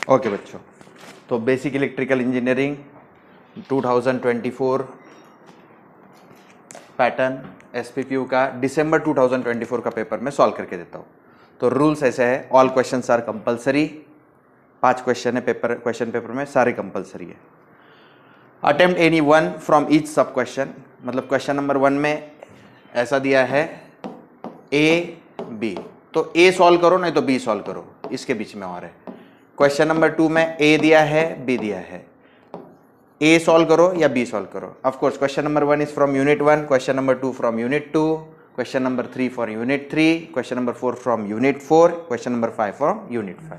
Okay बच्चों, तो basic electrical engineering 2024 pattern SPPU का दिसंबर 2024 का पेपर में सॉल्व करके देता हूँ। तो रूल्स ऐसे है, all questions are compulsory. 5 question है क्वेश्चन पेपर में, सारे कंपलसरी है। Attempt any one from each sub question, मतलब क्वेश्चन नंबर 1 में ऐसा दिया है ए बी, तो ए सॉल्व करो नहीं तो बी सॉल्व करो, इसके बीच में और है। क्वेश्चन नंबर 2 में ए दिया है बी दिया है, ए सॉल्व करो या बी सॉल्व करो। Of course question number 1 is from unit 1, question number 2 from unit 2, question number 3 for unit 3, question number 4 from unit 4, question number 5 from unit 5।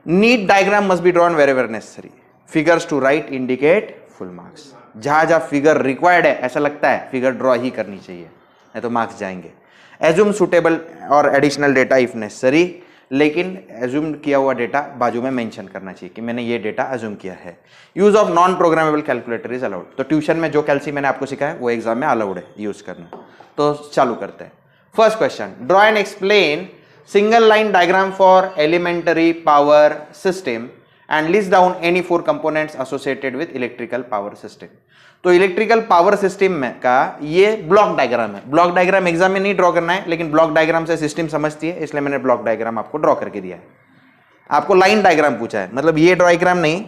Neat diagram must be drawn wherever necessary, figures to right indicate full marks. जहां जहां figure required है, ऐसा लगता है figure draw ही करनी चाहिए, नहीं तो मार्क्स जाएंगे। एज्यूम सुटेबल और एडिशनल डेटा इफ नेसेसरी, लेकिन एज्यूम किया हुआ डेटा बाजू में मेंशन करना चाहिए कि मैंने ये डेटा एज्यूम किया है। Use of non programmable calculator is allowed, तो ट्यूशन में जो कैलसी मैंने आपको सिखाया वो एग्जाम में अलाउड है यूज करना। तो चालू करते हैं। First question, draw and explain single line diagram for elementary power system and list down any 4 components associated with electrical power system. तो इलेक्ट्रिकल पावर सिस्टम में का ये ब्लॉक डायग्राम है। ब्लॉक डायग्राम एग्जाम में नहीं ड्रॉ करना है, लेकिन ब्लॉक डायग्राम से सिस्टम समझती है, इसलिए मैंने ब्लॉक डायग्राम आपको ड्रॉ करके दिया है। आपको लाइन डायग्राम पूछा है, मतलब ये डायग्राम नहीं,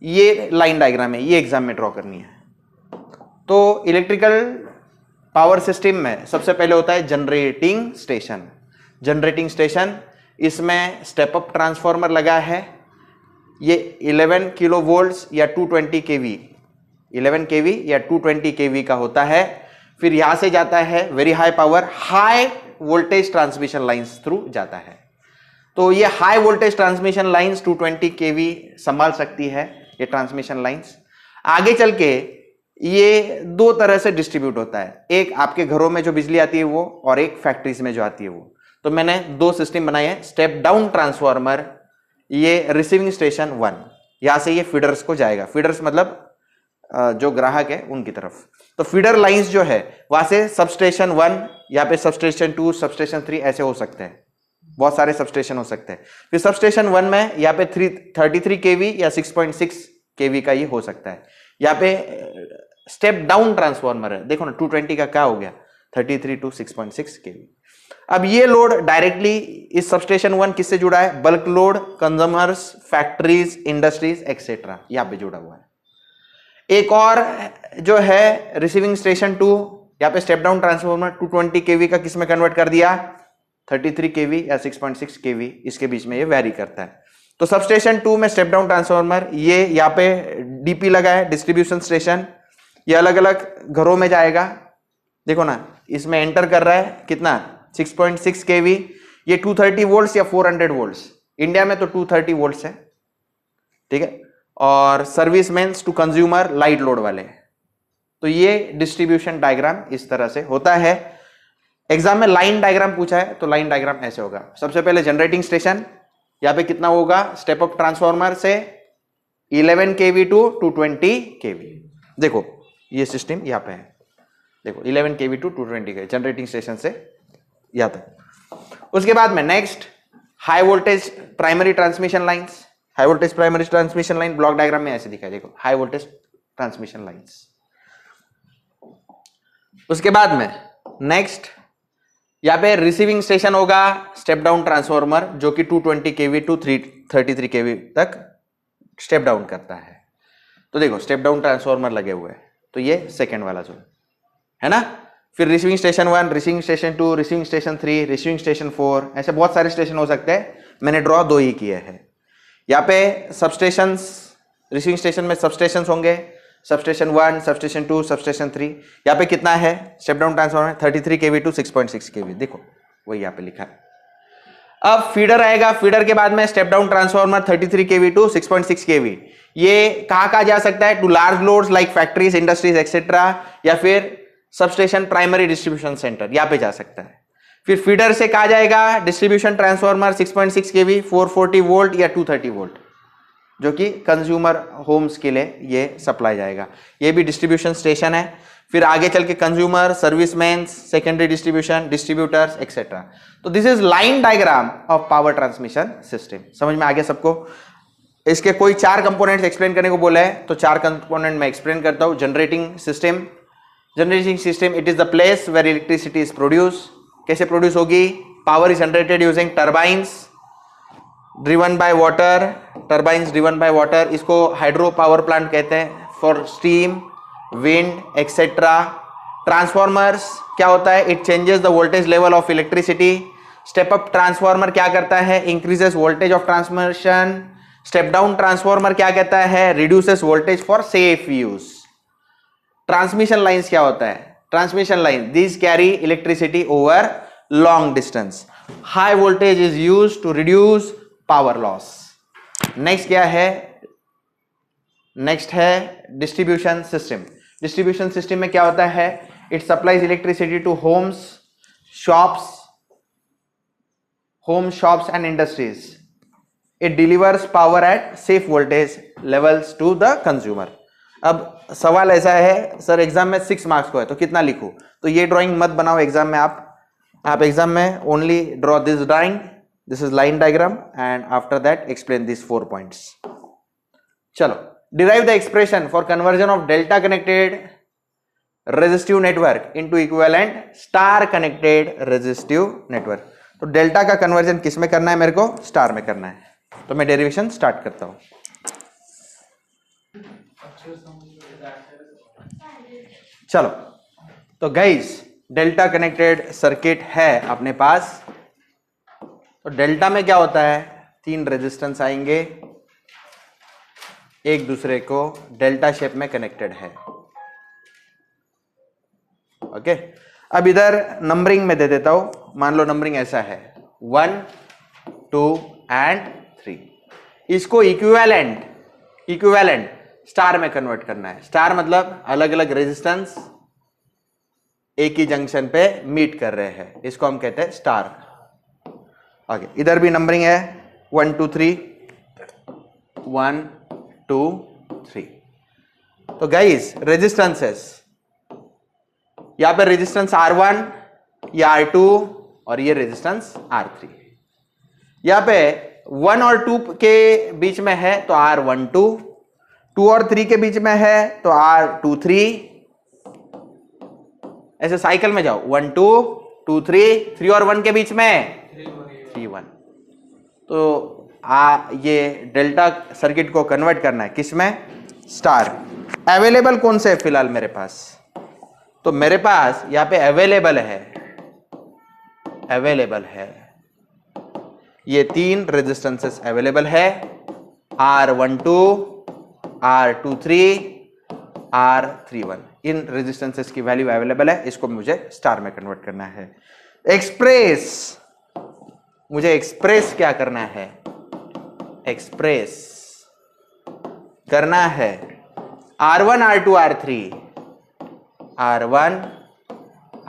ये लाइन डायग्राम है, ये एग्जाम में ड्रॉ करनी है। तो इलेक्ट्रिकल पावर सिस्टम में सबसे पहले होता है जनरेटिंग स्टेशन। जनरेटिंग स्टेशन, इसमें स्टेप अप ट्रांसफार्मर लगा है, ये 11 किलो वोल्ट्स या 220 केवी, 11 केवी या 220 केवी का होता है। फिर यहां से जाता है very high power, high voltage transmission lines through जाता है। तो ये हाई वोल्टेज ट्रांसमिशन लाइंस 220 केवी संभाल सकती है ये ट्रांसमिशन लाइंस। आगे चल के ये 2 तरह से डिस्ट्रीब्यूट होता है, एक आपके घरों में जो बिजली आती है वो, और एक फैक्ट्रीज में जो आती है वो। तो मैंने 2 सिस्टम बनाए हैं। स्टेप डाउन ट्रांसफार्मर, ये रिसीविंग स्टेशन 1, यहां से ये फीडर्स को जाएगा। फीडर्स मतलब जो ग्राहक है उनकी तरफ। तो फीडर लाइंस जो है वहां से सबस्टेशन 1, यहाँ पे सबस्टेशन 2, सबस्टेशन 3 ऐसे हो सकते हैं, बहुत सारे सबस्टेशन हो सकते हैं। फिर सबस्टेशन 1 में यहाँ पे 33 केवी या 6.6 केवी का ये हो सकता है। यहाँ पे स्टेप डाउन ट्रांसफार्मर है, देखो ना 220 का क्या हो गया, 33 टू 6.6 केवी। अब ये लोड डायरेक्टली इस सबस्टेशन 1 किससे जुड़ा है, bulk load, consumers, factories, industries etcetera, यहाँ पे जुड़ा हुआ है। एक और जो है रिसीविंग स्टेशन 2, यहाँ पे स्टेप डाउन ट्रांसफार्मर 220 केवी का किस में कन्वर्ट कर दिया, 33 केवी या 6.6 केवी, इसके बीच में ये वेरी करता है। तो सबस्टेशन 2 में स्टेप डाउन ट्रांसफार्मर, ये यहाँ पे डीपी लगा है, डिस्ट्रीब्यूशन स्टेशन, ये अलग अलग घरों में जाएगा। देखो ना, इसमें एंटर कर रहा है कितना, 6.6 केवी, ये 230 वोल्ट्स या 400 वोल्ट्स, इंडिया में तो 230 वोल्ट्स है, ठीक है। और service mains to consumer, light load वाले। तो ये डिस्ट्रीब्यूशन डायग्राम इस तरह से होता है। एग्जाम में लाइन डायग्राम पूछा है, तो लाइन डायग्राम ऐसे होगा। सबसे पहले जनरेटिंग स्टेशन, यहां पे कितना होगा, स्टेप अप ट्रांसफार्मर से 11 केवी टू 220 केवी। देखो ये सिस्टम यहां पे है, देखो 11 केवी टू 220 केवी जनरेटिंग स्टेशन से यहां तक। उसके बाद में next high voltage primary transmission lines. High voltage primary transmission line block diagram में ऐसे दिखाई, देखो हाई वोल्टेज ट्रांसमिशन लाइंस। उसके बाद में नेक्स्ट यहां पे रिसीविंग स्टेशन होगा, स्टेप डाउन ट्रांसफार्मर, जो कि 220 केवी टू 33 केवी तक स्टेप डाउन करता है। तो देखो स्टेप डाउन ट्रांसफार्मर लगे हुए हैं, तो ये सेकेंड वाला जो है ना। फिर receiving station 1, receiving station 2, receiving station 3, receiving station 4, ऐसे बहुत सारे स्टेशन हो सकते हैं। मैंने ड्रॉ 2 ही किए हैं। यहाँ पे सबस्टेशंस, रिसीविंग स्टेशन में सबस्टेशंस होंगे, सबस्टेशन 1, सबस्टेशन 2, सबस्टेशन 3। यहाँ पे कितना है step down transformer, 33 kV to 6.6 kV, देखो वही यहाँ पे लिखा है। अब फीडर आएगा, फीडर के बाद में step down transformer 33 kV to 6.6 kV. ये कहाँ जा सकता है, to large loads like factories, industries etcetera, या फिर सबस्टेशन प्राइमरी डिस्ट्रीब्यूशन सेंटर, यहाँ पे जा सकता है। फिर फीडर से कहा जाएगा डिस्ट्रीब्यूशन ट्रांसफार्मर 6.6 केवी, 440 वोल्ट या 230 वोल्ट, जो कि कंज्यूमर होम्स के लिए ये सप्लाई जाएगा। ये भी डिस्ट्रीब्यूशन स्टेशन है। फिर आगे चल के consumer, servicemans, secondary distribution, distributors etcetera. तो this is line diagram of power transmission system. समझ में आ गया सबको। इसके कोई 4 कंपोनेंट्स एक्सप्लेन करने को बोला है, तो 4 कंपोनेंट मैं एक्सप्लेन करता हूं। Generating system, generating system it is the place where electricity is produce. कैसे प्रोड्यूस होगी? Power is generated using turbines driven by water, turbines driven by water, इसको हाइड्रो पावर प्लांट कहते हैं, for steam, wind etcetera. Transformers क्या होता है? It changes the voltage level of electricity. Step up transformer क्या करता है? Increases voltage of transmission. Step down transformer क्या कहता है? Reduces voltage for safe use. Transmission lines क्या होता है? Transmission line, these carry electricity over long distance. High voltage is used to reduce power loss. Next क्या है? Next है distribution system. Distribution system में क्या होता है? It supplies electricity to homes, shops and industries. It delivers power at safe voltage levels to the consumer. अब सवाल ऐसा है, सर एग्जाम में 6 मार्क्स को है तो कितना लिखूं? तो ये ड्राइंग मत बनाओ एग्जाम में। आप एग्जाम में only draw this drawing, this is line diagram, and after that explain this 4 points. चलो, derive the expression for conversion of delta connected resistive network into equivalent star connected resistive network. तो delta का conversion किस में करना है? मेरे को star में करना है। तो मैं डेरिवेशन स्टार्ट करता हूं। चलो, तो गाइस डेल्टा कनेक्टेड सर्किट है अपने पास। तो डेल्टा में क्या होता है? 3 रेजिस्टेंस आएंगे, एक दूसरे को डेल्टा शेप में कनेक्टेड है। ओके, अब इधर नंबरिंग में दे देता हूं। मान लो नंबरिंग ऐसा है 1, 2 एंड 3। इसको इक्विवेलेंट स्टार में कन्वर्ट करना है। स्टार मतलब अलग अलग रेजिस्टेंस एक ही जंक्शन पे मीट कर रहे हैं, इसको हम कहते हैं स्टार। ओके, इधर भी नंबरिंग है 1 2 3, 1 2 3। तो गाइस रेजिस्टेंसेस, यहां पे रेजिस्टेंस R1, ये R2 और ये रेजिस्टेंस R3। यहां पे 1 और 2 के बीच में है तो R12, 2 और 3 के बीच में है तो R23। ऐसे साइकिल में जाओ, 1 2 2 3, 3 और 1 के बीच में 3 1। तो ये डेल्टा सर्किट को कन्वर्ट करना है किस में? स्टार। अवेलेबल कौन से है फिलहाल मेरे पास? तो मेरे पास यहां पे अवेलेबल है ये 3 रेजिस्टेंसेस अवेलेबल है, R12, R23, R31। इन रेजिस्टेंसेस की वैल्यू अवेलेबल है, इसको मुझे स्टार में कन्वर्ट करना है। मुझे एक्सप्रेस क्या करना है? एक्सप्रेस करना है R1, R2, R3, R1,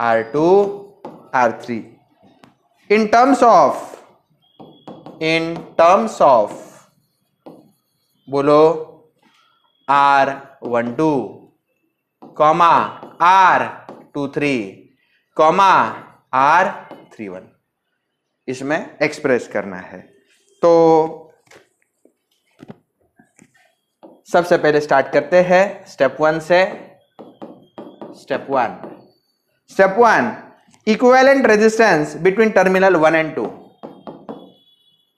R2, R3 in terms of बोलो R12, R23, R31, इसमें एक्सप्रेस करना है। तो सबसे पहले स्टार्ट करते हैं स्टेप 1 से। Step 1 equivalent resistance between terminal 1 and 2।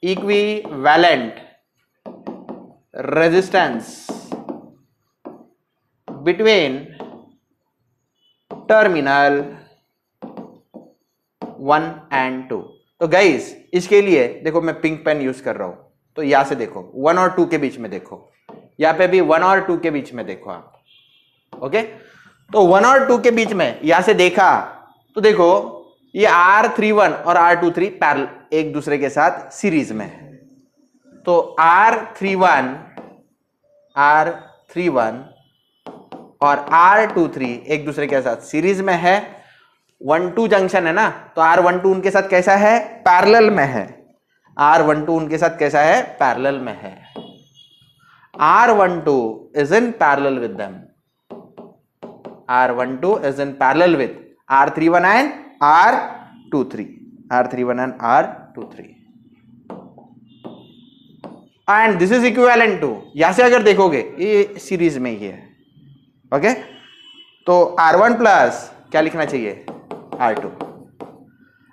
Equivalent resistance between terminal 1 and 2। तो गाइस इसके लिए देखो मैं पिंक पेन यूज कर रहा हूं, तो यहां से देखो 1 और 2 के बीच में देखो, यहां पे भी 1 और 2 के बीच में देखो आप। ओके, तो 1 और 2 के बीच में यहां से देखा तो देखो ये R31 और R23 पैरेलल एक दूसरे के साथ सीरीज में है। तो R31 और R23 एक दूसरे के साथ सीरीज में है। 1-2 जंक्शन है ना, तो R12 उनके साथ कैसा है? पैरेलल में है। R12 उनके साथ कैसा है? पैरेलल में है। R12 is in parallel with them. R12 is in parallel with R31 and R23. R31 and R23. And this is equivalent to, यहां से अगर देखोगे ये सीरीज में ही है, ओके तो R1 प्लस क्या लिखना चाहिए R2।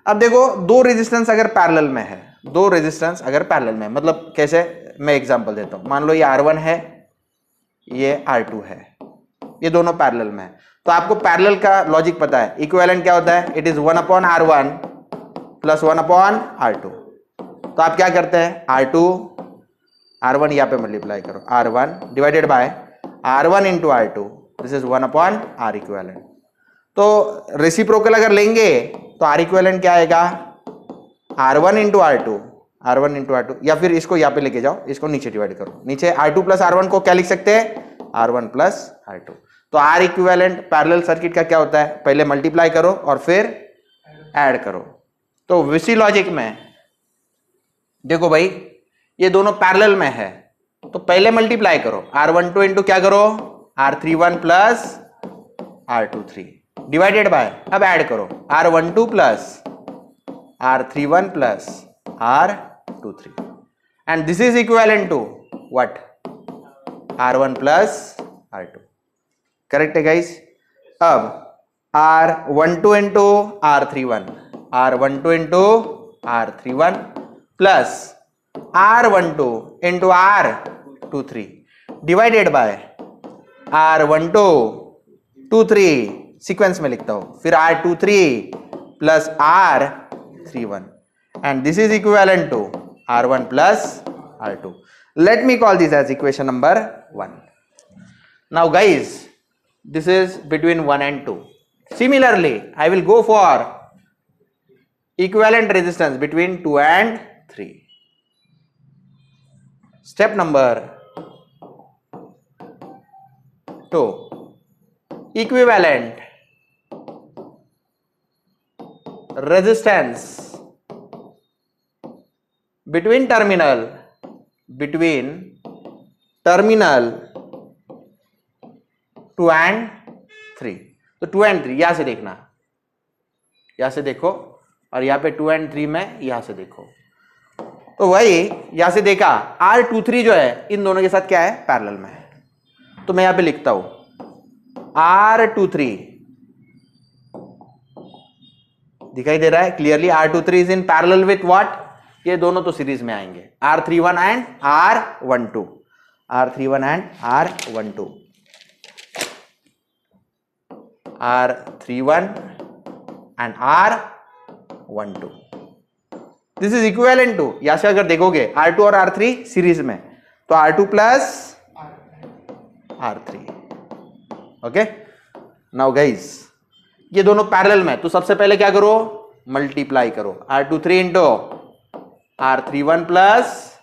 अब देखो दो रेजिस्टेंस अगर पैरेलल में है, दो रेजिस्टेंस अगर पैरेलल में, मतलब कैसे, मैं एग्जांपल देता हूं, मान लो ये R1 है, ये R2 है, ये दोनों पैरेलल में है, तो आपको पैरेलल का लॉजिक पता है, इक्विवेलेंट क्या होता है, it is 1/R1 plus 1/R2। तो आप क्या करते हैं, R1 यहां पे मल्टीप्लाई करो, R1 divided by R1 into R2, this is 1/R equivalent. तो रेसिप्रोकल अगर लेंगे तो R इक्विवेलेंट क्या आएगा, R1 इंटू R2, या फिर इसको यहाँ पे लेके जाओ, इसको नीचे डिवाइड करो, नीचे R2 प्लस R1 को क्या लिख सकते हैं, R1 प्लस R2। तो R इक्विवेलेंट पैरेलल सर्किट का क्या होता है, पहले मल्टीप्लाई करो और फिर ऐड करो। तो विसी लॉजिक में देखो भाई ये दोनों पैरेलल में है, तो पहले मल्टीप्लाई करो, R12 इंटू क्या करो, R31 plus R23 divided by, अब ऐड करो, R12 plus R31 plus R23 and this is equivalent to what, R1 plus R2। Correct है गाइस। अब R12 into R31 plus R12 into R23 divided by R12 sequence में लिखता हूं, फिर R23 plus R31 and this is equivalent to R1 plus R2। Let me call this as equation number 1। Now guys this is between 1 and 2. Similarly, I will go for equivalent resistance between 2 and 3. Step number 2, equivalent resistance between terminal 2 and 3। तो 2 and 3 यहां से देखना, यहां से देखो, और यहां पे 2 and 3 में यहां से देखो, तो वही यहां से देखा R23 जो है इन दोनों के साथ क्या है, पैरेलल में है। तो मैं यहां पे लिखता हूं R23, दिखाई दे रहा है clearly, R23 is in parallel with what, ये दोनों तो सीरीज में आएंगे, R31 and R12, R31 and R12, R31 and R12। This is equivalent to, यहां से अगर देखोगे R2 और R3 सीरीज में, तो R2 plus R3। Okay now guys ये दोनों पैरेलल में, तो सबसे पहले क्या करो, मल्टीप्लाई करो, R23 into R31 plus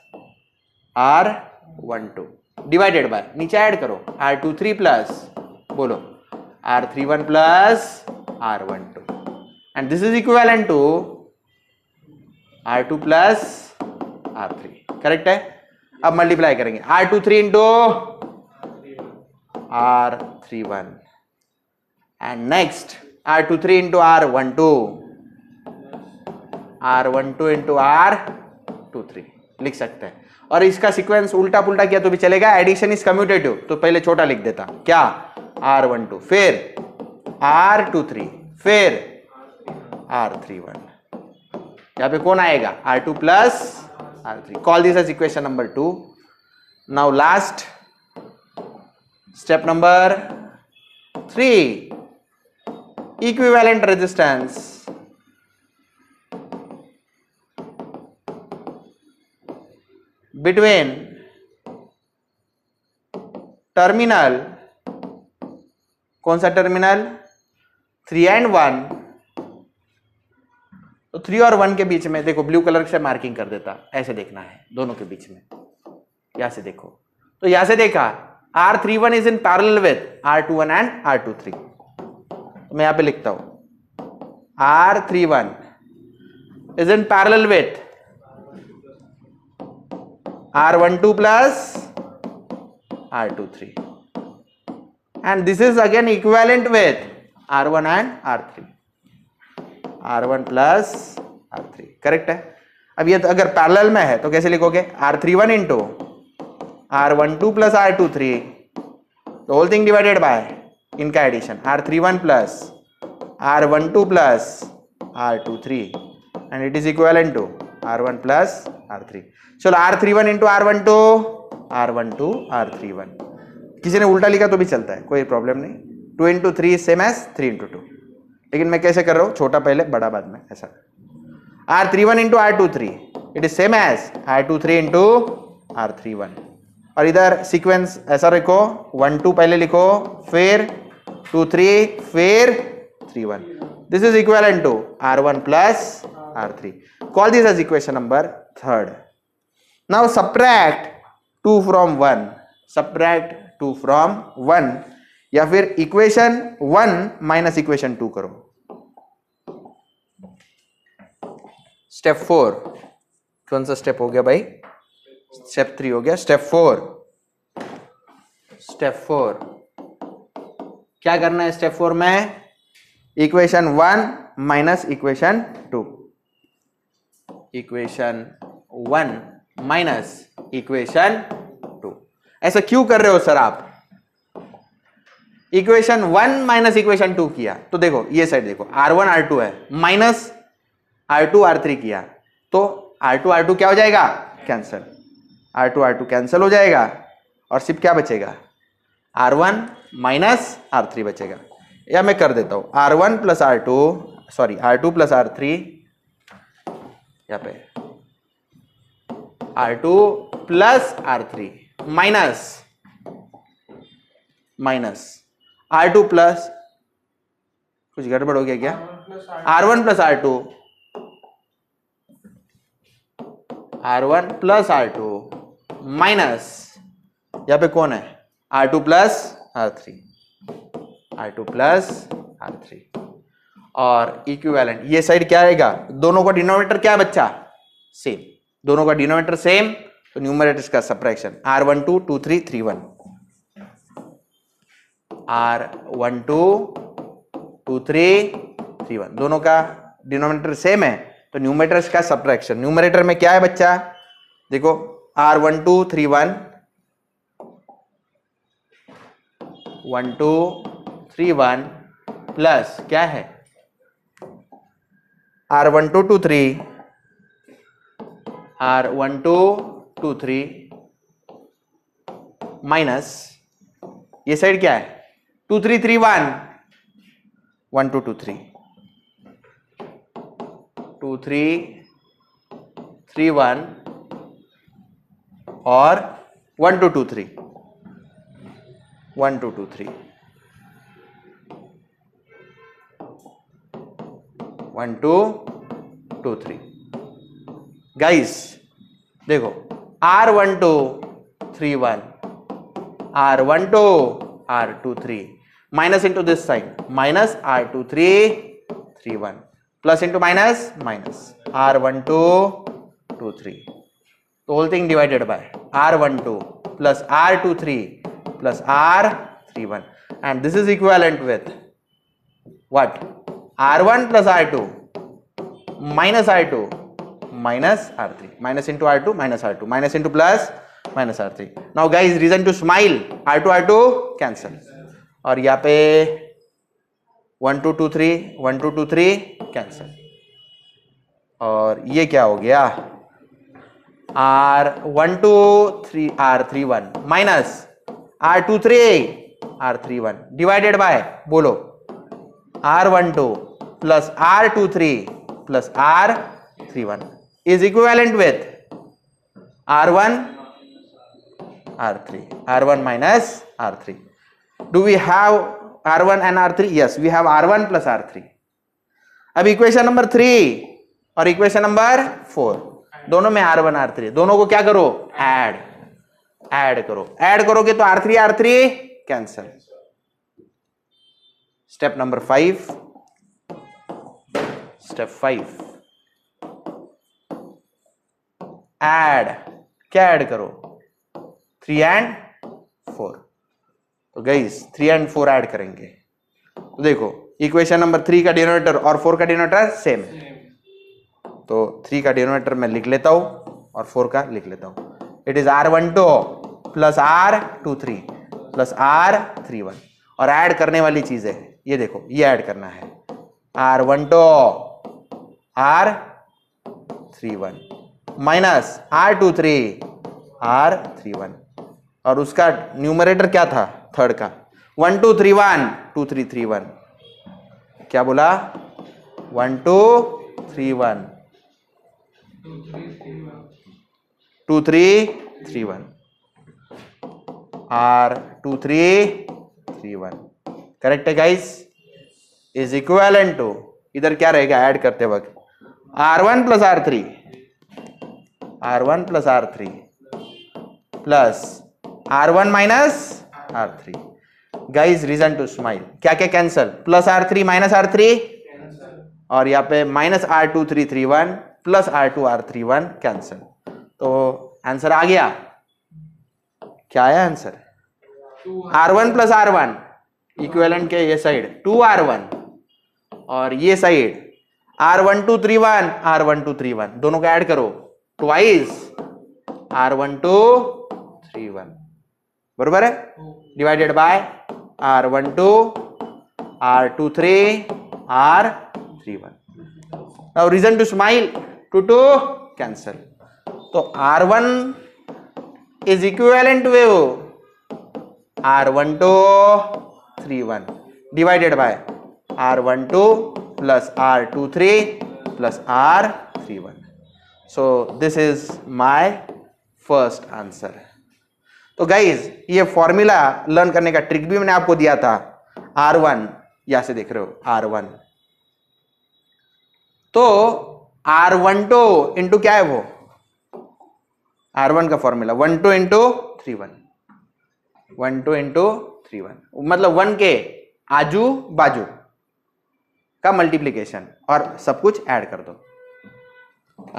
R12 divided by, नीचे ऐड करो R23 प्लस, बोलो R31 plus R12 and this is equivalent to R2 plus R3। Correct है। अब मल्टीप्लाई करेंगे R23 into R31 and next R23 into R12 into R23 लिख सकते हैं। और इसका सीक्वेंस उल्टा पुल्टा किया तो भी चलेगा, एडिशन इज कम्यूटेटिव, तो पहले छोटा लिख देता, क्या R12 फिर R23 फिर R31, यहां पे कौन आएगा, R2 plus R3। Call this as equation number 2। Now last step number 3, equivalent resistance between terminal, कौन सा टर्मिनल, 3 and 1, तो 3 और 1 के बीच में देखो, ब्लू कलर से मार्किंग कर देता, ऐसे देखना है दोनों के बीच में, यहां से देखो, तो यहां से देखा R31 is in parallel with R21 and R23, तो मैं यहां पे लिखता हूं R31 is in parallel with R12 plus R23 and this is again equivalent with R1 and R3, R1 plus R3। Correct है। अब ये तो अगर पैरेलल में है तो कैसे लिखोगे, R31 into R12 plus R23 the whole thing divided by इनका addition R31 plus R12 plus R23 and it is equivalent to R1 plus R3। चलो R31 इंटू R12 R31, किसी ने उल्टा लिखा तो भी चलता है, कोई प्रॉब्लम नहीं। 2 इंटू 3 सेम एज 3 इंटू 2, लेकिन मैं कैसे कर रहा हूं, छोटा पहले बड़ा बाद में, ऐसा। R31 into R23 it is same as R23 into R31, और इधर सीक्वेंस ऐसा रखो, 1 2 पहले लिखो, फिर 2 3, फिर 3 1। This is equivalent to R1 plus R3। Call this as equation number 3rd। Now subtract 2 from 1, subtract 2 from 1, या फिर इक्वेशन 1 माइनस इक्वेशन 2 करो। स्टेप 4 कौन सा स्टेप हो गया भाई, स्टेप 3 हो गया। स्टेप 4 क्या करना है स्टेप 4 में, equation 1 minus equation 2, equation 1 minus equation 2। ऐसा क्यों कर रहे हो सर आप, इक्वेशन 1 माइनस इक्वेशन 2 किया तो देखो ये साइड देखो, R1 R2 है, माइनस R2 R3 किया तो R2 R2 क्या हो जाएगा, कैंसल, R2 R2 कैंसल हो जाएगा, और सिर्फ क्या बचेगा, R1 माइनस R3 बचेगा। या मैं कर देता हूं, R1 plus R2, sorry R2 plus R3, यहाँ पे R2 plus R3 minus R2 plus, कुछ गड़बड़ हो गया क्या, R1 प्लस R2 माइनस, यहाँ पे कौन है, R2 प्लस R3, और इक्विवेलेंट ये साइड क्या आएगा, दोनों का डिनोमिनेटर क्या बच्चा, सेम, दोनों का डिनोमिनेटर सेम, तो न्यूमरेटर्स का सब्ट्रैक्शन R12 2 3 3 1, R12 2 3 3 1, दोनों का डिनोमिनेटर सेम है तो न्यूमरेटर्स का सब्ट्रैक्शन, न्यूमरेटर में क्या है बच्चा, देखो R12 3 1 1 2 3 1 प्लस क्या है R12 2 3 माइनस ये साइड क्या है 2 3 3 1 1 2 2 3 2 3 3 1 और 1 2 2 3 1 2 2 3 1 2 2 3। गाइस देखो R12 3 1 R12 R23 minus into this side minus R23 3 1 plus into minus minus R12 2 3, the whole thing divided by R12 plus R23 plus R31, and this is equivalent with what, R1 plus R2 minus R2 minus R3, minus into R2 minus R2 minus into plus minus R3। now guys reason to smile, R2 R2 cancel, और यहाँ पे 1 2 2 3 1 2 2 3 cancel, और ये क्या हो गया R12 R31 minus R23 R31 divided by बोलो R12 plus R23 plus R31 is equivalent with R1 R3, R1 minus R3। do we have R1 and R3? yes, we have R1 plus R3। अब equation number 3 और equation number 4 दोनों में R1 R3, दोनों को क्या करो, add करोगे तो R3 R3 cancel. Step number 5, क्या ऐड करो, 3 and 4। तो गाइस 3 and 4 ऐड करेंगे तो देखो इक्वेशन नंबर 3 का डिनोमिनेटर और 4 का डिनोमिनेटर सेम है, तो 3 का डिनोमिनेटर मैं लिख लेता हूं और 4 का लिख लेता हूं। It is R12 plus R23 plus R31। और ऐड करने वाली चीज है, ये देखो, ये ऐड करना है, R12 R31 minus R23 R31, और उसका न्यूमरेटर क्या था थर्ड का, 1 2 3 1 2 3 3 1। क्या बोला? 1 2 3 1 2 3 3 1 R2331। करेक्ट है गाइस? इज इक्विवेलेंट टू, इधर क्या रहेगा ऐड करते वक्त, R1 plus R3 R1 plus R3 plus R1 minus R3। Guys reason to smile, क्या क्या cancel, plus R3 minus R3, और यहाँ पे minus R2331 plus R2R31 cancel. तो आंसर आ गया, क्या आया answer? R1 plus R1 equivalent के ये साइड 2R1 और ये साइड R1231 R1231, दोनों को ऐड करो, ट्वाइस R1231 बरोबर है, divided by R12 R23 R31। Now reason to smile, 2 2 cancel. तो R1 is equivalent to R1231 divided by R12 plus R23 plus R31. So this is my first answer. तो guys ये formula learn करने का trick भी मैंने आपको दिया था, R1 यहां से देख रहे हो R1, तो R12 इंटू क्या है वो, R1 का फॉर्मूला 1 2 इंटू 3 1, 1 2 इंटू 3 1, मतलब 1 के आजू बाजू का मल्टीप्लीकेशन और सब कुछ ऐड कर दो।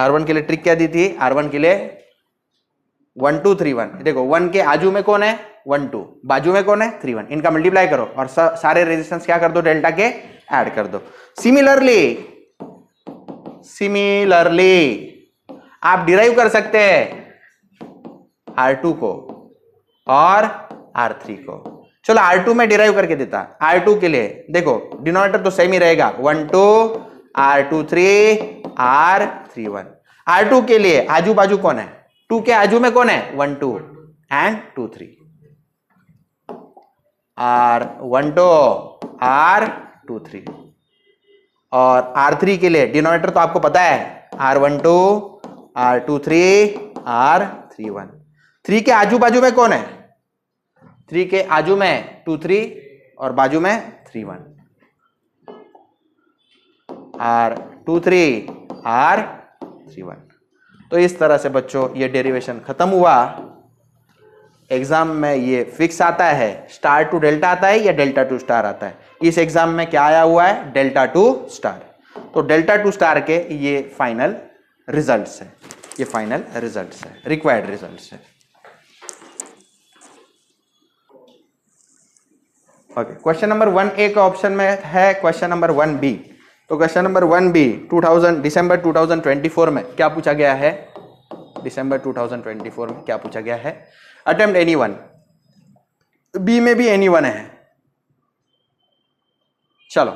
R1 के लिए ट्रिक क्या दी थी, R1 के लिए 1 2 3 1, देखो 1 के आजू में कौन है 1 2, बाजू में कौन है 3 1, इनका मल्टीप्लाई करो और सारे रेजिस्टेंस क्या कर दो, डेल्टा के ऐड कर दो। सिमिलरली आप डिराइव कर सकते हैं R2 को और R3 को। चलो R2 में डिराइव करके देता, R2 के लिए देखो डिनोमिनेटर तो सेम ही रहेगा, 1 2 R23 R31। R2 के लिए आजू बाजू कौन है, 2 के आजू में कौन है 1 2 एंड 2 3, R12 R23, और R3 के लिए डिनोमिनेटर तो आपको पता है, R12 R23 R31। 3 के आजू बाजू में कौन है, 3 के आजू में 2 3 और बाजू में 3 1, R23 R31। तो इस तरह से बच्चों ये डेरिवेशन खत्म हुआ। एग्जाम में ये फिक्स आता है, स्टार टू डेल्टा आता है या डेल्टा टू स्टार आता है। इस एग्जाम में क्या आया हुआ है, डेल्टा टू स्टार। तो डेल्टा टू स्टार के ये फाइनल रिजल्ट्स है, ये फाइनल रिजल्ट्स है, रिक्वायर्ड रिजल्ट्स है। ओके, क्वेश्चन नंबर 1A का ऑप्शन में है क्वेश्चन नंबर 1B। तो क्वेश्चन नंबर 1B दिसंबर 2024 में क्या पूछा गया है, दिसंबर 2024 में क्या पूछा गया है, अटेम्प्ट एनी वन, बी में भी एनी वन है। चलो,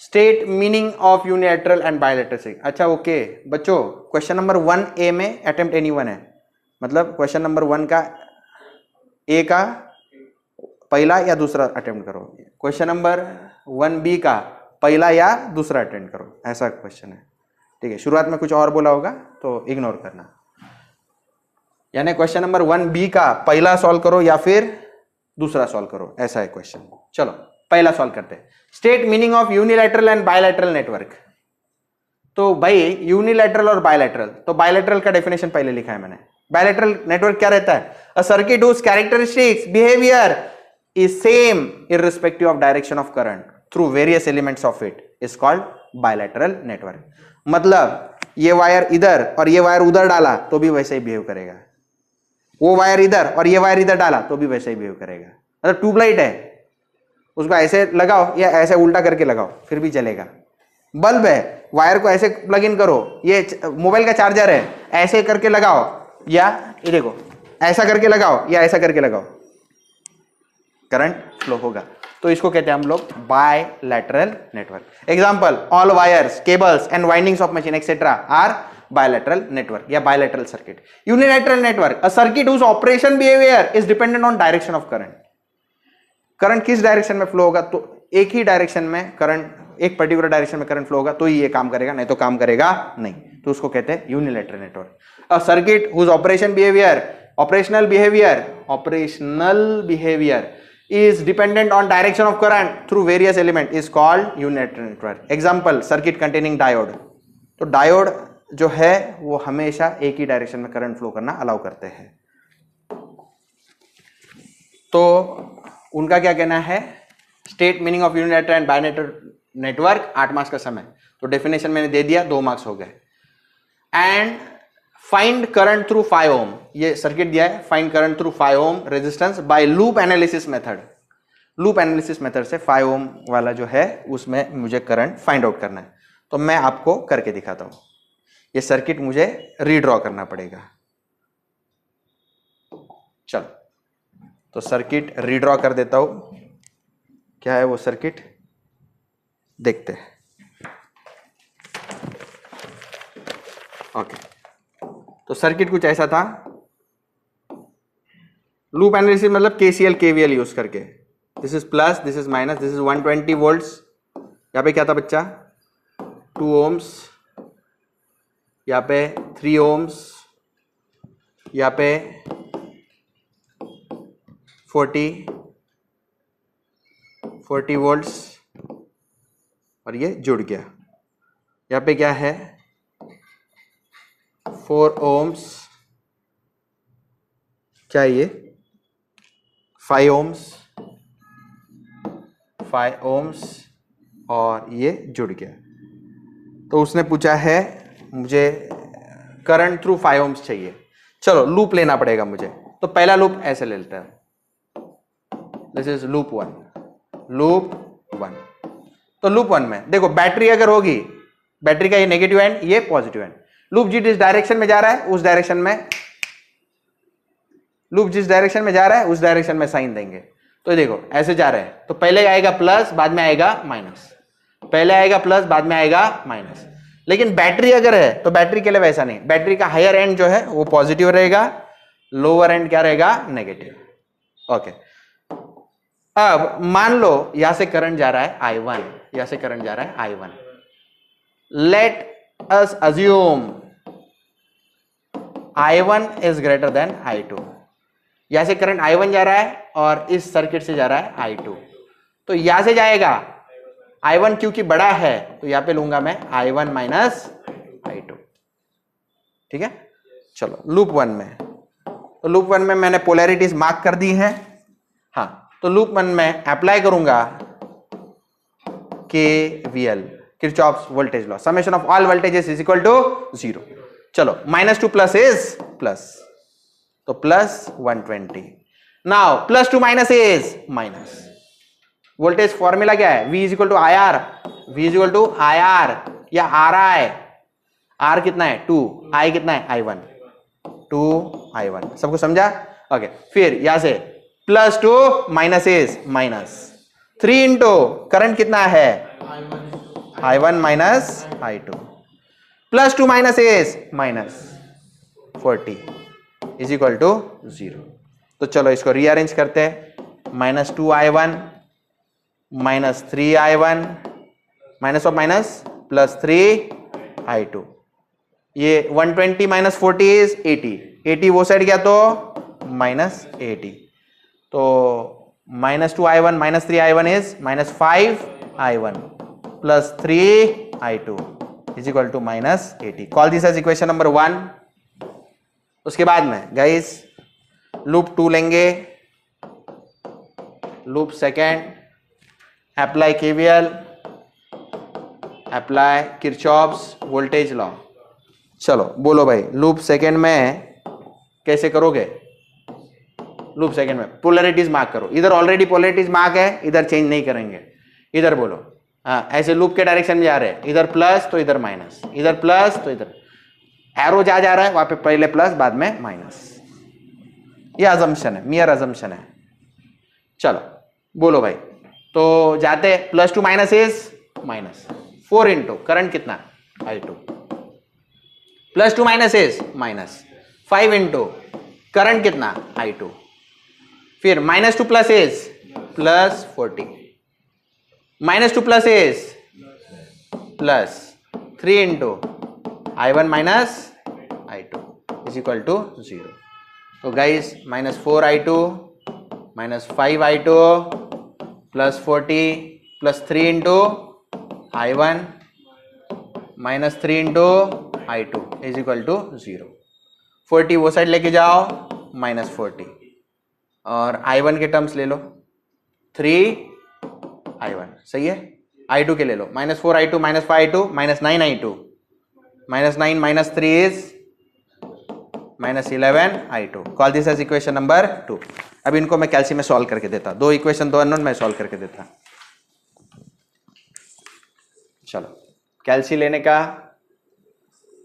state meaning of unilateral and bilateral से। अच्छा ओके बच्चों, क्वेश्चन नंबर 1A में अटेम्प्ट एनी वन है, मतलब क्वेश्चन नंबर 1 का ए का पहला या दूसरा अटेम्प्ट करो, क्वेश्चन नंबर 1B का पहला या दूसरा अटेम्प्ट करो, ऐसा क्वेश्चन है। ठीक है, शुरुआत में कुछ और बोला होगा तो इग्नोर करना, यानी क्वेश्चन नंबर 1B का पहला सॉल्व करो या फिर दूसरा सॉल्व करो, ऐसा है क्वेश्चन। चलो पहला सॉल्व करते हैं। State meaning of unilateral and bilateral network. तो भाई यूनिलैटरल और बायलैटरल, तो बायलैटरल का डेफिनेशन पहले लिखा है मैंने। बायलैटरल नेटवर्क क्या रहता है, a circuit whose characteristics behaviour is same irrespective of direction of current through various elements of it is called bilateral network. मतलब ये वायर इधर और ये वायर उधर डाला तो भी वैसे ही बिहेव करेगा, वो वायर इधर और ये वायर इधर डाला तो भी वैसे ही बिहेव करेगा। मतलब ट्यूबलाइट है, उसको ऐसे लगाओ या ऐसे उल्टा करके लगाओ फिर भी चलेगा। बल्ब है, वायर को ऐसे प्लग इन करो, ये मोबाइल का चार्जर है, ऐसे करके लगाओ, या ये देखो ऐसा करके लगाओ या ऐसा करके लगाओ, करंट फ्लो होगा। तो इसको कहते हैं हम लोग bilateral network. Example, all wires, cables and windings of machine etcetera are bilateral network या bilateral circuit. Unilateral network, a circuit whose operation behavior is dependent on direction of current. Current किस direction में flow होगा, तो एक ही direction में current, एक particular direction में current flow होगा तो ही ये काम करेगा, नहीं तो काम करेगा नहीं, तो उसको कहते हैं unilateral network. A circuit whose operational behavior is dependent on direction of current through various element is called unilateral network. Example, circuit containing diode. तो डायोड जो है वो हमेशा एक ही डायरेक्शन में करंट फ्लो करना अलाउ करते हैं। तो उनका क्या कहना है, state meaning of unilateral and bilateral network, 8 marks का समय। तो डेफिनेशन मैंने दे दिया, 2 मार्क्स हो गए। एंड फाइंड करंट थ्रू 5 ओम, ये सर्किट दिया है, find current through 5 ohm resistance bye loop analysis method. Loop analysis method से 5 ओम वाला जो है उसमें मुझे करंट फाइंड आउट करना है। तो मैं आपको करके दिखाता हूं। ये सर्किट मुझे रीड्रॉ करना पड़ेगा। चलो, तो सर्किट रीड्रॉ कर देता हूं। क्या है वो सर्किट, देखते हैं। ओके, तो सर्किट कुछ ऐसा था। लूप एनालिसिस मतलब केसीएल केवीएल यूज करके, this is plus, this is minus, this is 120 volts. यहां पे क्या था बच्चा, 2 ओम्स, यहाँ पे 3 ओम्स, यहाँ पे 40 वोल्ट्स, और ये जुड़ गया। यहाँ पे क्या है, 4 ओम्स, क्या ये 5 ओम्स, और ये जुड़ गया। तो उसने पूछा है मुझे करंट थ्रू 5 ओम्स चाहिए। चलो लूप लेना पड़ेगा मुझे। तो पहला लूप ऐसे ले लेता है, दिस इज लूप 1। तो लूप 1 में देखो, बैटरी अगर होगी, बैटरी का ये नेगेटिव एंड, ये पॉजिटिव एंड। लूप जिस डायरेक्शन में जा रहा है उस डायरेक्शन में, लूप जिस डायरेक्शन में जा रहा है उस डायरेक्शन में साइन देंगे। तो देखो ऐसे जा रहे हैं, तो पहले आएगा प्लस, बाद में आएगा माइनस, पहले आएगा प्लस, बाद में आएगा माइनस। लेकिन बैटरी अगर है तो बैटरी के लिए वैसा नहीं, बैटरी का हायर एंड जो है वो पॉजिटिव रहेगा, लोअर एंड क्या रहेगा, नेगेटिव। ओके, अब मान लो यहां से करंट जा रहा है I1, यहां से करंट जा रहा है I1। Let us assume I1 is greater than I2। यहां से करंट I1 जा रहा है और इस सर्किट से जा रहा है I2। तो यहां से जाएगा I1 क्योंकि बड़ा है, तो यहां पे लूंगा मैं I1 माइनस I2। ठीक है, चलो लूप 1 में, तो लूप 1 में मैंने पोलैरिटीज मार्क कर दी है। हाँ, तो लूप 1 में अप्लाई करूंगा KVL, Kirchhoff's voltage law, summation of all voltages is equal to 0। चलो -2 प्लस इज प्लस, तो plus 120। Now plus to minus is minus. Voltage formula क्या है, V is equal to IR, V is equal to IR या RI। R कितना है 2, I कितना है I1, 2I1। सबको समझा? ओके, फिर यहां से +2 minus is minus 3 into current कितना है I1 minus I2, +2 minus is minus 40 is equal to 0। तो चलो इसको रीअरेंज करते हैं, -2I1 minus 3I1 minus of minus +3I2। ये 120 माइनस 40 इज 80 वो साइड गया तो -80। तो -2I1 minus 3I1 is -5I1 plus 3I2 is equal to -80। Call this as equation number 1। उसके बाद में गाइस लूप 2 लेंगे, loop second, apply KVL, apply Kirchhoff's voltage law. चलो बोलो भाई, लूप सेकेंड में कैसे करोगे? लूप सेकेंड में पोलैरिटीज मार्क करो। इधर ऑलरेडी पोलैरिटीज मार्क है, इधर चेंज नहीं करेंगे। इधर बोलो हाँ, ऐसे लूप के डायरेक्शन में जा रहे हैं, इधर प्लस तो इधर माइनस, इधर प्लस तो इधर एरो जा रहा है, वहां पे पहले प्लस बाद में माइनस। ये अजम्पशन है, मियर अजम्पशन है। चलो बोलो भाई, तो जाते plus to minus is minus 4 into current कितना I2, plus to minus is minus 5 into current कितना I2, फिर minus to plus is plus 40, minus to plus is plus 3 into I1 minus I2 is equal to 0। तो guys minus 4I2 minus 5I2 plus 40 plus 3 into I1 minus 3 into I2 is equal to 0। 40 वो side लेके जाओ, minus 40, और I1 के terms ले लो 3I1, सही है। I2 के ले लो, minus 4I2 minus 5I2 minus 9I2, minus 9 minus 3 is minus 11I2। Call this as equation number 2। अब इनको मैं कैल्सी में सॉल्व करके देता, दो इक्वेशन दो अननोन में सॉल्व करके देता। चलो कैल्सी लेने का,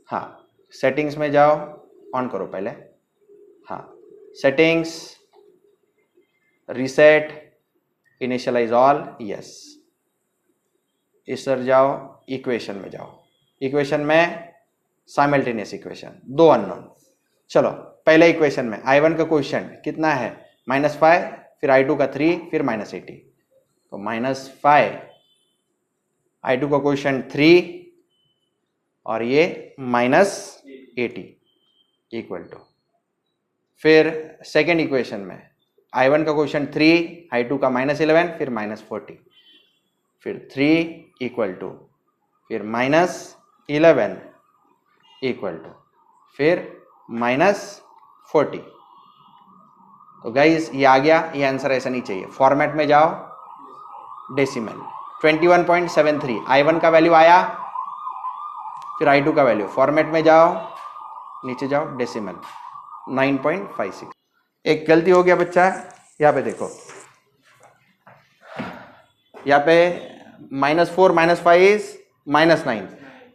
हाँ सेटिंग्स में जाओ, ऑन करो पहले, हाँ settings, reset, initialize all, yes. इस पर जाओ, इक्वेशन में जाओ, इक्वेशन में साइमल्टेनियस इक्वेशन, दो अननोन। चलो पहले इक्वेशन में I1 का कोएफिशिएंट कितना है माइनस 5, फिर I2 का 3, फिर माइनस 80, तो माइनस 5, I2 का कोएफिशिएंट 3 और ये माइनस 80 इक्वल टू, फिर सेकेंड इक्वेशन में I1 का कोएफिशिएंट 3, I2 का माइनस 11, फिर माइनस 40, फिर 3 इक्वल टू, फिर माइनस 11 इक्वल टू, फिर माइनस 40। तो गाइज ये आ गया, ये आंसर ऐसा नहीं चाहिए। फॉर्मेट में जाओ, डेसिमल 21.73 I1 का वैल्यू आया, फिर I2 का वैल्यू, फॉर्मेट में जाओ, नीचे जाओ, डेसिमल 9.56। एक गलती हो गया बच्चा, यहाँ पे देखो, यहाँ पे minus 4 minus 5 is minus 9,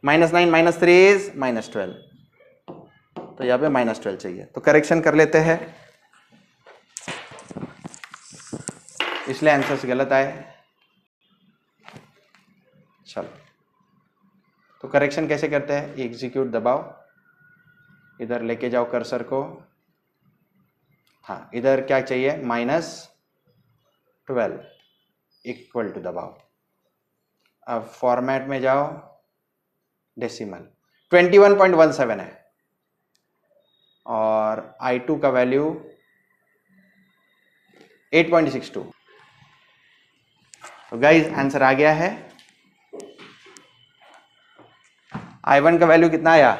minus 9 minus 3 is minus 12, तो यहाँ पे माइनस 12 चाहिए। तो करेक्शन कर लेते हैं, इसलिए आंसर्स गलत आए। चलो तो करेक्शन कैसे करते हैं, एग्जीक्यूट दबाओ, इधर लेके जाओ कर्सर को, हाँ इधर क्या चाहिए माइनस 12 इक्वल टू दबाओ। अब फॉर्मेट में जाओ, डेसिमल 21.17 है, और I2 का वैल्यू 8.62। तो गाइज आंसर आ गया है। I1 का वैल्यू कितना आया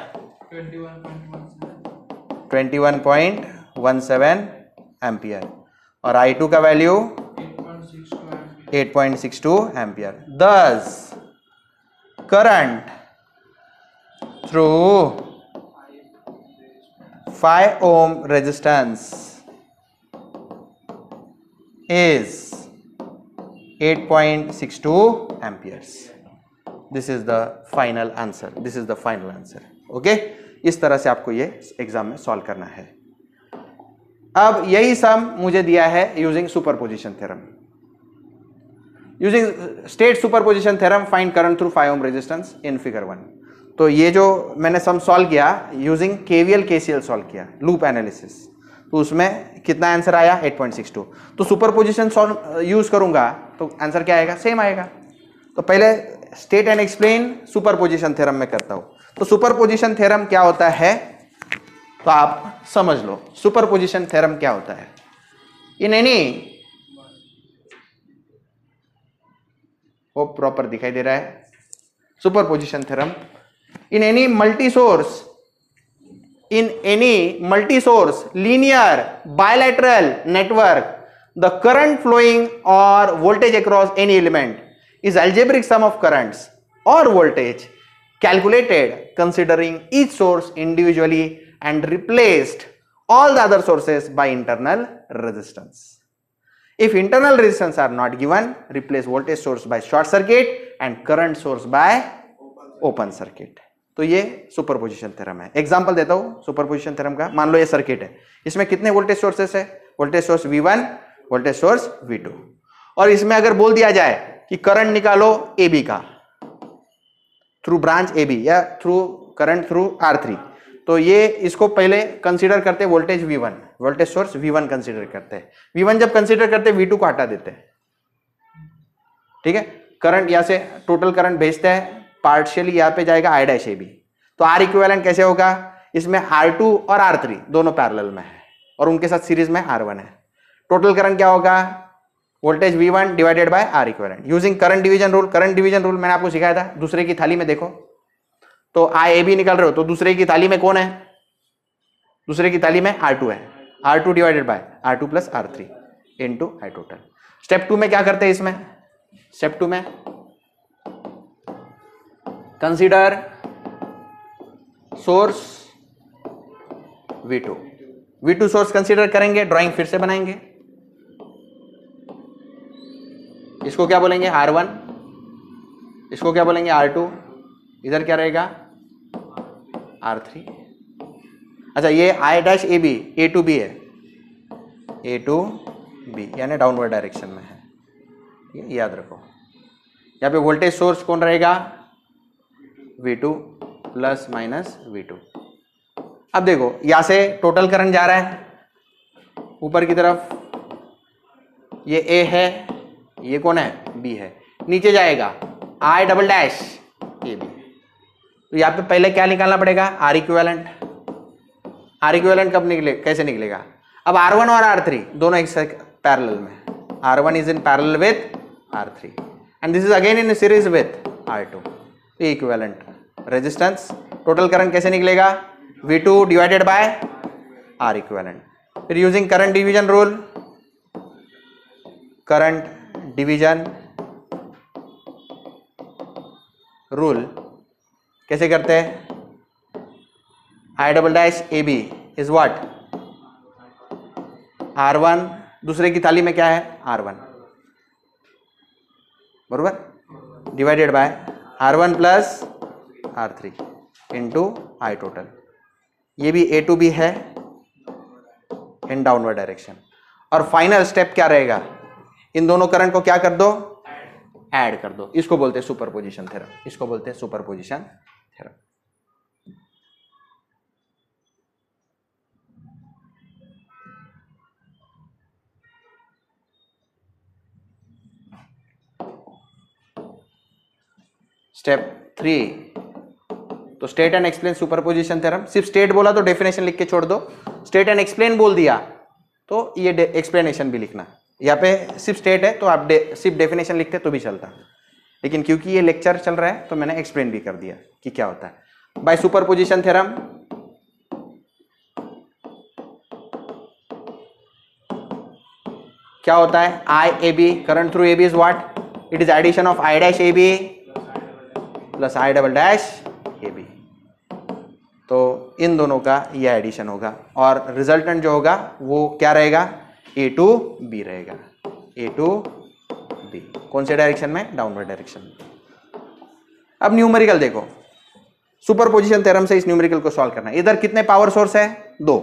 21.17 एम्पियर, और I2 का value 8.62 ampere. Thus current through 5 ohm resistance is 8.62 amperes. This is the final answer. This is the final answer. Okay? इस तरह से आपको ये एग्जाम में सॉल्व करना है। अब यही सम मुझे दिया है using superposition theorem. Using state superposition theorem find current through 5 ohm resistance in figure 1। तो ये जो मैंने सम सॉल्व किया यूजिंग KVL KCL सॉल्व किया, लूप एनालिसिस, तो उसमें कितना आंसर आया 8.62। तो सुपरपोजिशन सॉल्व यूज करूंगा तो आंसर क्या आएगा, सेम आएगा। तो पहले state and explain superposition theorem में करता हूं। तो सुपरपोजिशन थ्योरम क्या होता है, तो आप समझ लो सुपरपोजिशन थ्योरम क्या होता है। इन एनी, वो प्रॉपर दिखाई दे रहा है, superposition theorem in any multi-source linear bilateral network, the current flowing or voltage across any element is algebraic sum of currents or voltage calculated considering each source individually and replaced all the other sources by internal resistance. If internal resistance are not given, replace voltage source by short circuit and current source by open circuit. तो ये superposition theorem है. Example देता हूं superposition theorem का. मान लो ये circuit है, इसमें कितने वोल्टेज सोर्सेस है? Voltage source V1, voltage source V2. और इसमें अगर बोल दिया जाए कि करंट निकालो AB का थ्रू ब्रांच AB या थ्रू करंट थ्रू R3, तो ये इसको पहले कंसीडर करते voltage V1, voltage source V1 consider करते हैं. V1 जब कंसीडर करते V2 को हटा देते हैं. ठीक है, करंट यहां से टोटल करंट भेजते हैं, पार्शियली यहां पे जाएगा I डैश AB. तो R इक्विवेलेंट कैसे होगा? इसमें R2 और R3 दोनों पैरेलल में है और उनके साथ सीरीज में R1 है. टोटल करंट क्या होगा? Voltage V1 divided by R equivalent using current division rule. Current division rule मैंने आपको सिखाया था. दूसरे की थाली में देखो तो IAB निकल रहे हो तो दूसरे की थाली में कौन है? दूसरे की थाली में R2 है. R2 divided by R2 plus R3 into I total. Step 2 में क्या करते हैं? इसमें स्टेप 2 में consider source V2. V2 source consider करेंगे. ड्राइंग फिर से बनाएंगे. इसको क्या बोलेंगे? R1. इसको क्या बोलेंगे? R2. इधर क्या रहेगा? R3. अच्छा, ये I dash AB A to B है, A टू B यानी डाउनवर्ड डायरेक्शन में है. ये याद रखो. यहाँ पे वोल्टेज सोर्स कौन रहेगा? V2 plus minus V2. अब देखो यहां से टोटल करंट जा रहा है ऊपर की तरफ, ये A है, ये कौन है? B है. नीचे जाएगा I डबल डैश AB. तो यहाँ पे पहले क्या निकालना पड़ेगा? R equivalent. R इक्विवेलेंट कब निकले, कैसे निकलेगा? अब R1 और R3 दोनों एक साथ पैरेलल में. R1 is in parallel with R3 and this is again in series with R2. Equivalent resistance. Total current कैसे निकलेगा? V2 divided by R equivalent. फिर using current division rule, current division rule कैसे करते हैं? I double dash AB is what? R1. दूसरे की थाली में क्या है? R1 बरोबर, divided by R1 plus R3 into I total. ये भी A टू B है इन डाउनवर्ड डायरेक्शन. और फाइनल स्टेप क्या रहेगा? इन दोनों करंट को क्या कर दो? ऐड कर दो. इसको बोलते हैं सुपरपोजिशन थ्योरम. इसको बोलते हैं सुपरपोजिशन थ्योरम. स्टेप 3. तो state and explain superposition theorem. सिर्फ स्टेट बोला तो डेफिनेशन लिख के छोड़ दो. स्टेट एंड एक्सप्लेन बोल दिया तो ये एक्सप्लेनेशन भी लिखना. यहाँ पे सिर्फ स्टेट है तो आप सिर्फ डेफिनेशन लिखते तो भी चलता, लेकिन क्योंकि ये लेक्चर चल रहा है तो मैंने एक्सप्लेन भी कर दिया कि क्या होता है. बाय सुपरपोजिशन थ्योरम क्या होता है? IAB current through AB is what? It is addition of I dash AB plus I double dash AB. तो इन दोनों का यह एडिशन होगा और रिजल्टेंट जो होगा वो क्या रहेगा? A टू B रहेगा. A टू B कौन से डायरेक्शन में? डाउनवर्ड डायरेक्शन में. अब न्यूमेरिकल देखो. सुपरपोजिशन थ्योरम से इस न्यूमेरिकल को सॉल्व करना है. इधर कितने पावर सोर्स है? 2.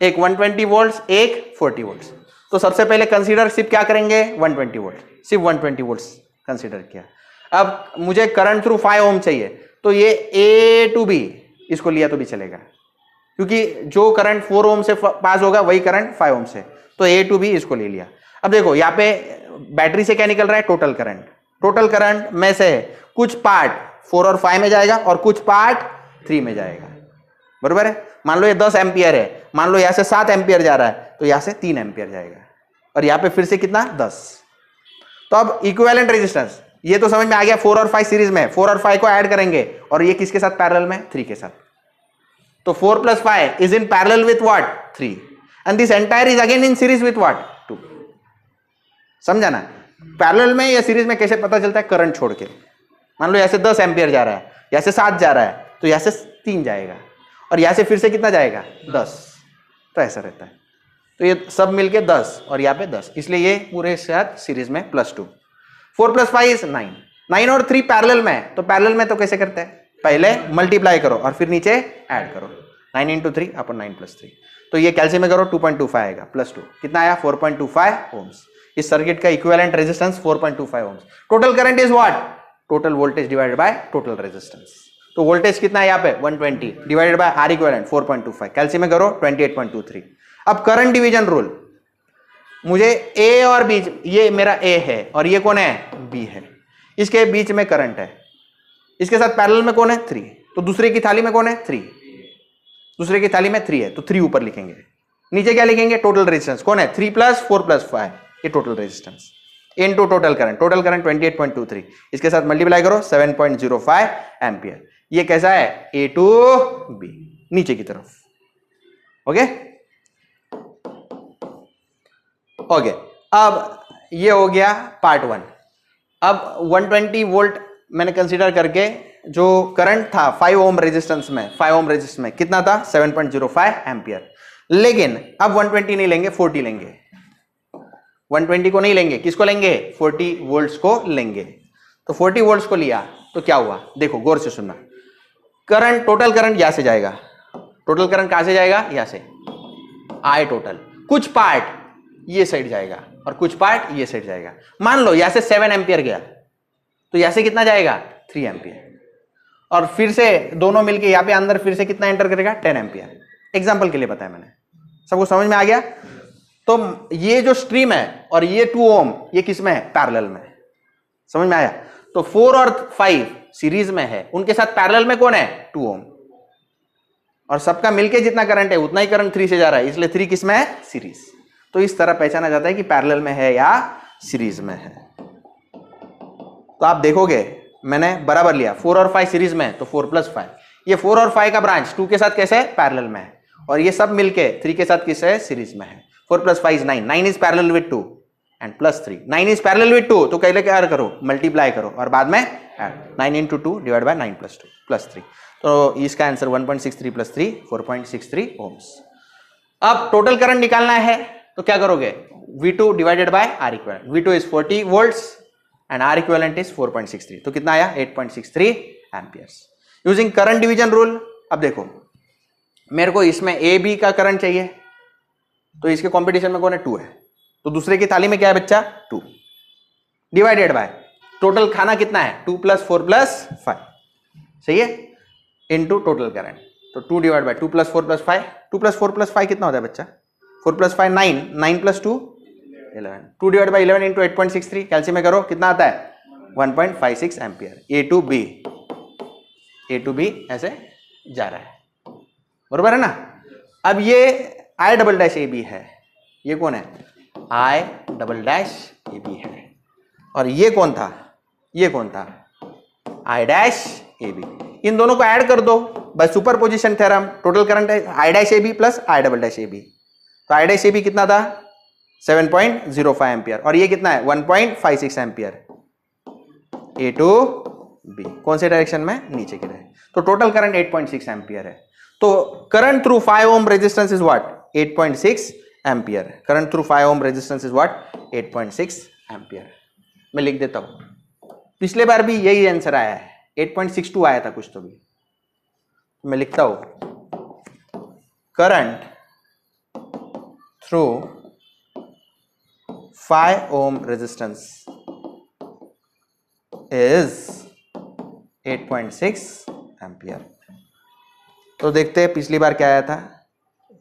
एक 120 वोल्ट्स, एक 40 वोल्ट्स. तो सबसे पहले कंसीडर सिर्फ क्या करेंगे? 120 वोल्ट. सिर्फ 120 वोल्ट्स कंसीडर किया. अब मुझे करंट थ्रू 5 ओम चाहिए तो ये A टू B इसको लिया तो भी चलेगा, क्योंकि जो करंट 4 ओम से पास होगा वही करंट 5 ओम से. तो A टू B इसको ले लिया. अब देखो यहाँ पे बैटरी से क्या निकल रहा है? Total current. टोटल करंट में से कुछ पार्ट 4 और 5 में जाएगा और कुछ पार्ट 3 में जाएगा. बरोबर है. मान लो ये 10 एम्पियर है, मान लो यहाँ से 7 एम्पियर जा रहा है तो यहाँ से 3 एम्पियर जाएगा और यहाँ पे फिर से कितना? 10. तो अब इक्विवेलेंट रेजिस्टेंस ये तो समझ में आ गया. 4 और 5 सीरीज में, 4 और 5 को ऐड करेंगे और ये किसके साथ पैरेलल में? 3 के साथ. तो 4 plus 5 is in parallel with what? 3 and this entire is again in series with what? 2. समझा ना? पैरेलल में या सीरीज में कैसे पता चलता है? करंट छोड़ के. मान लो यहाँ से 10 एम्पियर जा रहा है, यहाँ से 7 जा रहा है तो यहाँ से 3 जाएगा और यहाँ से फिर से कितना जाएगा? 10. तो ऐसा रहता है. तो ये सब मिलके 10 और यहाँ पे 10, इसलिए ये पूरे साथ सीरीज में +2। 4 + 5 इज 9। 9 और 3 पैरेलल में है, तो पैरेलल में तो कैसे करते हैं, पहले मल्टीप्लाई करो और फिर नीचे ऐड करो। 9 × 3 अपन 9 + 3, तो ये कैलसियम में करो 2.25 आएगा +2, कितना आया 4.25 ओम्स। इस सर्किट का equivalent resistance 4.25 ohms. Total current is what, total voltage divided by total resistance. तो वोल्टेज कितना है यहाँ पे 120 डिवाइडेड बाय आर इक्विवेलेंट 4.25, कैलसियम में करो 28.23। अब करंट डिवीजन रूल, मुझे ए और बी, ये मेरा ए है और ये कौन है बी है, इसके बीच में करंट है, इसके साथ पैरेलल में कौन है 3, तो दूसरे की थाली में कौन है 3, दूसरे की थाली में 3 है तो 3 ऊपर लिखेंगे, नीचे क्या लिखेंगे टोटल रेजिस्टेंस कौन है 3 + 4 + 5, ये total resistance into total current. Total current 28.23, इसके साथ मल्टीप्लाई करो 7.05 एम्पियर। ये कैसा है ए टू बी, नीचे की तरफ। ओके ओके, अब ये हो गया पार्ट 1। अब 120 वोल्ट मैंने कंसीडर करके जो करंट था 5 ओम रेजिस्टेंस में, 5 ओम रेजिस्टेंस में कितना था 7.05 एम्पियर। लेकिन अब 120 नहीं लेंगे, 40 लेंगे। 120 को नहीं लेंगे, किसको लेंगे 40 वोल्ट्स को लेंगे। तो 40 वोल्ट्स को लिया तो क्या हुआ, देखो गौर से सुनना। करंट, टोटल करंट यहां से जाएगा, टोटल करंट कहां से जाएगा यहाँ से, आई टोटल, कुछ पार्ट ये साइड जाएगा और कुछ पार्ट ये साइड जाएगा। मान लो यहां से 7 एम्पियर गया तो यहां से कितना जाएगा 3 एम्पियर, और फिर से दोनों मिलके यहाँ पे अंदर फिर से कितना एंटर करेगा 10 एम्पियर। एग्जांपल के लिए बताया मैंने, सबको समझ में आ गया। तो ये जो स्ट्रीम है और ये 2 ओम ये किस में है पैरेलल में, समझ में आया। तो 4 और 5 सीरीज में है, उनके साथ पैरेलल में कौन है 2 ओम, और सबका मिलके जितना करंट है उतना ही करंट 3 से जा रहा है, इसलिए 3 किस में है सीरीज। तो इस तरह पहचाना जाता है कि पैरेलल में है या सीरीज में है। तो आप देखोगे मैंने बराबर लिया, 4 और 5 सीरीज में है तो 4 + 5, ये 4 और 5 का ब्रांच 2 के साथ कैसे है पैरेलल में है, और ये सब मिलके 3 के साथ किस है सीरीज में है। 4 + 5 is 9, 9 is parallel with 2 and +3, 9 is parallel with 2, तो पहले क्या करो मल्टीप्लाई करो और बाद में ऐड, 9 × 2 डिवाइड बाय 9 + 2 +3। तो इसका आंसर 1.63 + 3 4.63 ओम्स। अब टोटल करंट निकालना है तो क्या करोगे, V2 divided by R equivalent. V2 is 40 volts and R equivalent is 4.63, तो कितना आया 8.63 amperes using current division rule. अब देखो मेरे को इसमें ए बी का करंट चाहिए, तो इसके कंपटीशन में कौन है 2 है, तो दूसरे की थाली में क्या है बच्चा 2 डिवाइडेड बाय टोटल खाना कितना है 2 + 4 + 5, सही है, इनटू टोटल करंट। तो 2 डिवाइड बाय 2 + 4 + 5, 2 + 4 + 5 कितना होता है बच्चा 4 + 5 9, 9 + 2 11, 2 डिवाइड बाय 11 × 8.63, कैलसियम में करो कितना आता है 1.56 एम्पियर। ए टू बी ऐसे जा रहा है, बरोबर है ना। अब ये I"AB है, ये कौन है I"AB है, और ये कौन था, ये कौन था I'(AB। इन दोनों को ऐड कर दो by superposition theorem, total current है I'(AB + I'(AB। तो I'(AB कितना था 7.05 एम्पियर, और ये कितना है 1.56 एम्पियर। ए टू बी कौन से डायरेक्शन में, नीचे की डायरेक्शन। तो टोटल करंट 8.6 एम्पियर है। तो current through 5 ohm resistance is what 8.6 ampere. Current through 5 ohm resistance is what 8.6 ampere. मैं लिख देता हूं, पिछले बार भी यही आंसर आया है, 8.62 आया था कुछ तो भी। मैं लिखता हूं current through 5 ohm resistance is 8.6 ampere. तो देखते हैं पिछली बार क्या आया था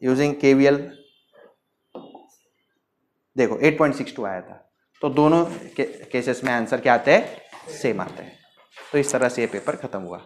यूजिंग KVL। देखो 8.62 आया था, तो दोनों केसेस में आंसर क्या आते हैं सेम आते हैं। तो इस तरह से ये पेपर खत्म हुआ।